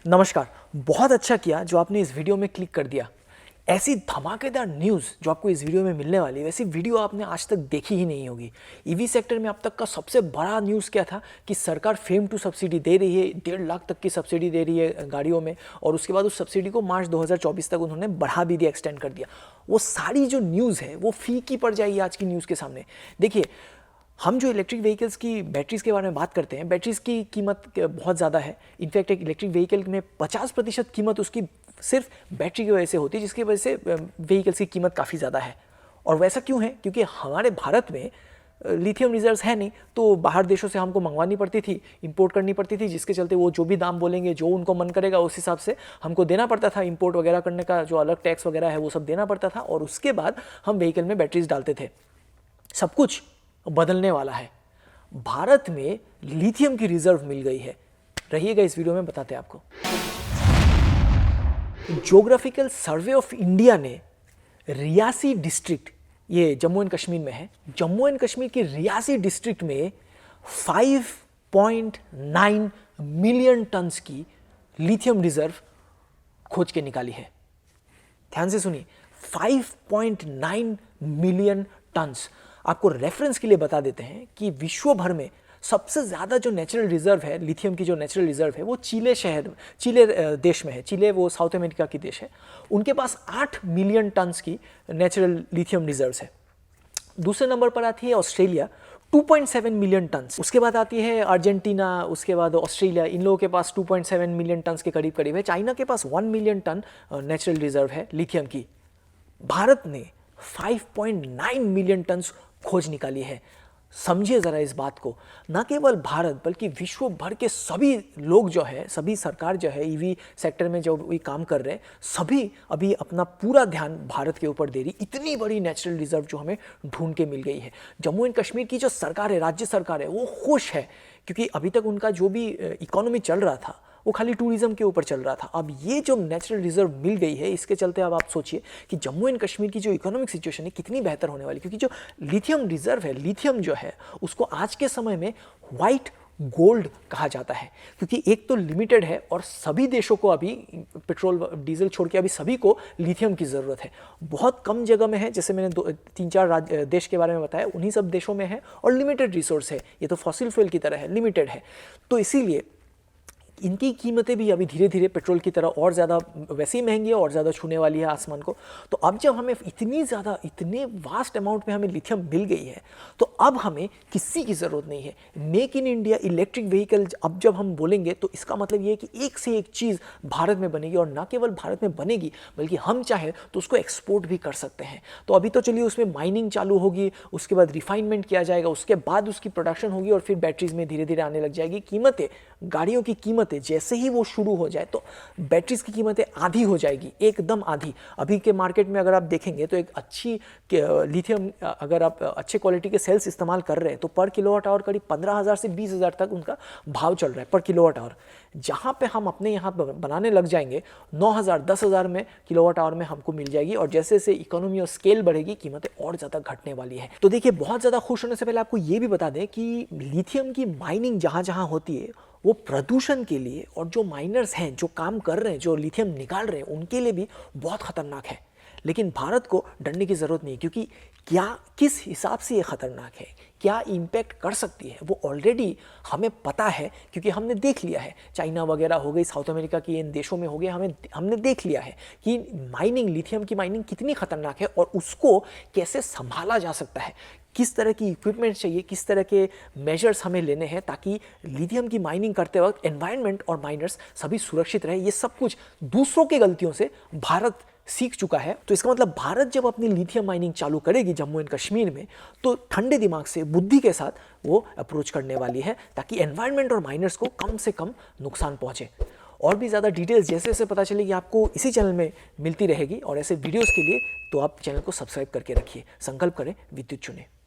नमस्कार। बहुत अच्छा किया जो आपने इस वीडियो में क्लिक कर दिया। ऐसी धमाकेदार न्यूज़ जो आपको इस वीडियो में मिलने वाली है, वैसी वीडियो आपने आज तक देखी ही नहीं होगी। ईवी सेक्टर में अब तक का सबसे बड़ा न्यूज़ क्या था कि सरकार फेम टू सब्सिडी दे रही है, 1.5 लाख तक की सब्सिडी दे रही है गाड़ियों में, और उसके बाद उस सब्सिडी को मार्च 2024 तक उन्होंने बढ़ा भी दिया, एक्सटेंड कर दिया। वो सारी जो न्यूज़ है वो फीकी पड़ जाएगी आज की न्यूज़ के सामने। देखिए, हम जो इलेक्ट्रिक व्हीकल्स की बैटरीज़ के बारे में बात करते हैं, बैटरीज़ की कीमत बहुत ज़्यादा है। इनफैक्ट एक इलेक्ट्रिक व्हीकल में 50% कीमत उसकी सिर्फ बैटरी की वजह से होती है, जिसकी वजह से व्हीकल्स की कीमत काफ़ी ज़्यादा है। और वैसा क्यों है? क्योंकि हमारे भारत में लिथियम रिजर्व्स है नहीं, तो बाहर देशों से हमको मंगवानी पड़ती थी, इंपोर्ट करनी पड़ती थी, जिसके चलते वो जो भी दाम बोलेंगे, जो उनको मन करेगा उस हिसाब से हमको देना पड़ता था। इंपोर्ट वगैरह करने का जो अलग टैक्स वगैरह है वो सब देना पड़ता था, और उसके बाद हम व्हीकल में बैटरीज डालते थे। सब कुछ बदलने वाला है। भारत में लिथियम की रिजर्व मिल गई है। रहिएगा, इस वीडियो में बताते हैं आपको। ज्योग्राफिकल सर्वे ऑफ इंडिया ने रियासी डिस्ट्रिक्ट, ये जम्मू एंड कश्मीर में है, जम्मू एंड कश्मीर के रियासी डिस्ट्रिक्ट में 5.9 मिलियन टन्स की लिथियम रिजर्व खोज के निकाली है। ध्यान से सुनिए, 5.9 मिलियन टन्स। आपको रेफरेंस के लिए बता देते हैं कि विश्व भर में सबसे ज़्यादा जो नेचुरल रिजर्व है, लिथियम की जो नेचुरल रिजर्व है, वो चिले देश में है। चिले वो साउथ अमेरिका की देश है। उनके पास 8 मिलियन टन्स की नेचुरल लिथियम रिजर्व्स है। दूसरे नंबर पर आती है ऑस्ट्रेलिया, 2.7 मिलियन टन्स। उसके बाद आती है अर्जेंटीना, उसके बाद ऑस्ट्रेलिया, इन लोगों के पास 2.7 मिलियन टन्स के करीब करीब है। चाइना के पास 1 मिलियन टन नेचुरल रिजर्व है लिथियम की। भारत ने 5.9 मिलियन टन्स खोज निकाली है। समझिए ज़रा इस बात को। न केवल भारत बल्कि विश्व भर के सभी लोग जो है, सभी सरकार जो है ईवी सेक्टर में जो भी काम कर रहे हैं, सभी अभी अपना पूरा ध्यान भारत के ऊपर दे रही। इतनी बड़ी नेचुरल रिजर्व जो हमें ढूंढ के मिल गई है। जम्मू एंड कश्मीर की जो सरकार है, राज्य सरकार है, वो खुश है, क्योंकि अभी तक उनका जो भी इकोनॉमी चल रहा था वो खाली टूरिज्म के ऊपर चल रहा था। अब ये जो नेचुरल रिजर्व मिल गई है, इसके चलते अब आप सोचिए कि जम्मू एंड कश्मीर की जो इकोनॉमिक सिचुएशन है कितनी बेहतर होने वाली। क्योंकि जो लिथियम रिजर्व है, लिथियम जो है, उसको आज के समय में वाइट गोल्ड कहा जाता है, क्योंकि एक तो लिमिटेड है और सभी देशों को अभी पेट्रोल डीजल छोड़ के अभी सभी को लिथियम की ज़रूरत है। बहुत कम जगह में है, जैसे मैंने 3-4 देश के बारे में बताया, उन्हीं सब देशों में है, और लिमिटेड रिसोर्स है। ये तो फॉसिल फ्यूल की तरह है, लिमिटेड है। तो इसीलिए इनकी कीमतें भी अभी धीरे धीरे पेट्रोल की तरह और ज़्यादा वैसे ही महंगी है, और ज़्यादा छूने वाली है आसमान को। तो अब जब हमें इतनी ज़्यादा, इतने वास्ट अमाउंट में हमें लिथियम मिल गई है, तो अब हमें किसी की ज़रूरत नहीं है। Make in India electric vehicle अब जब हम बोलेंगे तो इसका मतलब ये है कि एक से एक चीज़ भारत में बनेगी, और ना केवल भारत में बनेगी बल्कि हम चाहें तो उसको एक्सपोर्ट भी कर सकते हैं। तो अभी तो चलिए उसमें माइनिंग चालू होगी, उसके बाद रिफाइनमेंट किया जाएगा, उसके बाद उसकी प्रोडक्शन होगी, और फिर बैटरीज में धीरे धीरे आने लग जाएगी। कीमतें, गाड़ियों की कीमतें जैसे ही वो शुरू हो जाए तो बैटरीज की कीमतें आधी हो जाएगी, एकदम आधी। अभी के मार्केट में अगर आप देखेंगे तो एक अच्छी लिथियम, अगर आप अच्छे क्वालिटी के सेल्स इस्तेमाल कर रहे हैं, तो पर किलोवाट आवर करीब 15,000 से 20,000 तक उनका भाव चल रहा है पर किलोवाट आवर। जहाँ पे हम अपने यहाँ बनाने लग जाएंगे 9,000 10,000 में किलोवाट आवर में हमको मिल जाएगी, और जैसे जैसे इकोनॉमी और स्केल बढ़ेगी कीमतें और ज़्यादा घटने वाली है। तो देखिए, बहुत ज़्यादा खुश होने से पहले आपको ये भी बता दें कि लिथियम की माइनिंग जहाँ जहाँ होती है वो प्रदूषण के लिए, और जो माइनर्स हैं जो काम कर रहे हैं, जो लिथियम निकाल रहे हैं, उनके लिए भी बहुत खतरनाक है। लेकिन भारत को डरने की ज़रूरत नहीं, क्योंकि क्या किस हिसाब से ये खतरनाक है, क्या इम्पैक्ट कर सकती है, वो ऑलरेडी हमें पता है, क्योंकि हमने देख लिया है। चाइना वगैरह हो गई, साउथ अमेरिका की इन देशों में हो गए, हमने देख लिया है कि माइनिंग, लिथियम की माइनिंग कितनी खतरनाक है, और उसको कैसे संभाला जा सकता है, किस तरह की इक्विपमेंट चाहिए, किस तरह के मेजर्स हमें लेने हैं ताकि लिथियम की माइनिंग करते वक्त एनवायरनमेंट और माइनर्स सभी सुरक्षित रहे। ये सब कुछ दूसरों के गलतियों से भारत सीख चुका है। तो इसका मतलब भारत जब अपनी लिथियम माइनिंग चालू करेगी जम्मू एंड कश्मीर में, तो ठंडे दिमाग से, बुद्धि के साथ वो अप्रोच करने वाली है, ताकि एनवायरनमेंट और माइनर्स को कम से कम नुकसान पहुंचे। और भी ज़्यादा डिटेल्स जैसे जैसे पता चलेगी आपको इसी चैनल में मिलती रहेगी, और ऐसे वीडियोज़ के लिए तो आप चैनल को सब्सक्राइब करके रखिए। संकल्प करें, विद्युत चुनें।